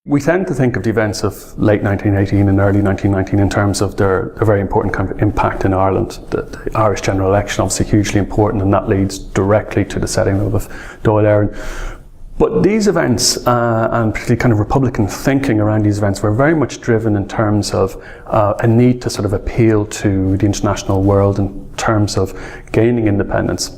We tend to think of the events of late 1918 and early 1919 in terms of their very important kind of impact in Ireland. The Irish general election obviously hugely important, and that leads directly to the setting of Dáil Éireann. But these events, and particularly kind of Republican thinking around these events, were very much driven in terms of a need to sort of appeal to the international world in terms of gaining independence.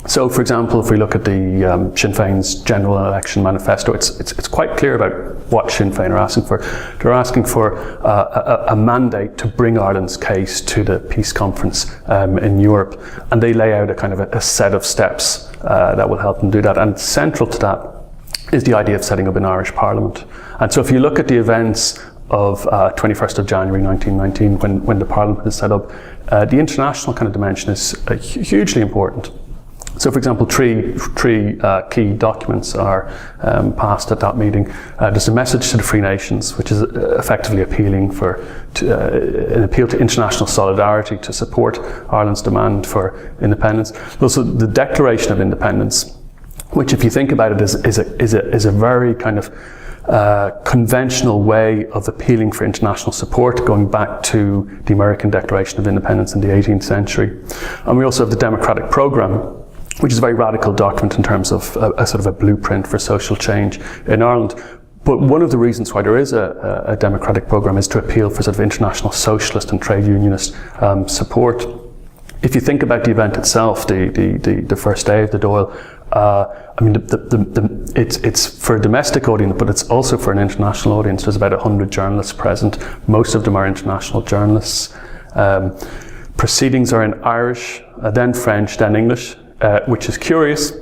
So, for example, if we look at the Sinn Féin's General Election Manifesto, it's quite clear about what Sinn Féin are asking for. They're asking for a mandate to bring Ireland's case to the peace conference in Europe, and they lay out a kind of a set of steps that will help them do that. And central to that is the idea of setting up an Irish Parliament. And so, if you look at the events of 21st of January 1919, when the Parliament is set up, the international kind of dimension is hugely important. So, for example, three key documents are passed at that meeting. There's a message to the Free Nations, which is effectively appealing an appeal to international solidarity to support Ireland's demand for independence. Also, the Declaration of Independence, which, if you think about it, is a very kind of conventional way of appealing for international support, going back to the American Declaration of Independence in the 18th century. And we also have the Democratic Programme, which is a very radical document in terms of a sort of a blueprint for social change in Ireland. But one of the reasons why there is a democratic programme is to appeal for sort of international socialist and trade unionist support. If you think about the event itself, the first day of the Dáil, I mean, it's for a domestic audience, but it's also for an international audience. There's about 100 journalists present. Most of them are international journalists. Proceedings are in Irish, then French, then English. Which is curious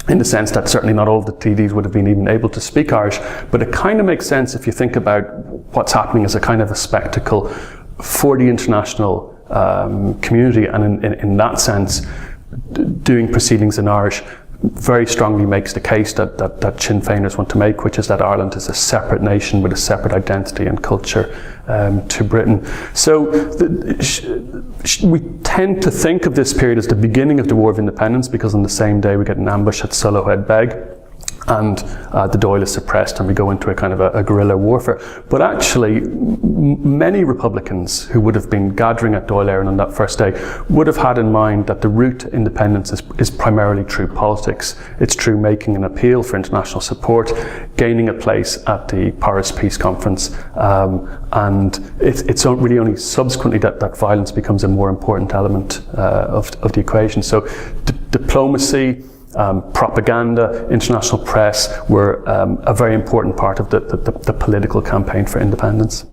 in the sense that certainly not all of the TDs would have been even able to speak Irish, but it kind of makes sense if you think about what's happening as a kind of a spectacle for the international community, and in that sense, doing proceedings in Irish very strongly makes the case that Sinn Féiners want to make, which is that Ireland is a separate nation with a separate identity and culture to Britain. So we tend to think of this period as the beginning of the War of Independence, because on the same day we get an ambush at Sullow Beg, and the Dáil is suppressed, and we go into a kind of a guerrilla warfare. But actually, many Republicans who would have been gathering at Dáil Éireann on that first day would have had in mind that the route to independence is primarily through politics. It's through making an appeal for international support, gaining a place at the Paris Peace Conference, and it's really only subsequently that violence becomes a more important element of the equation. So diplomacy, propaganda, international press were a very important part of the political campaign for independence.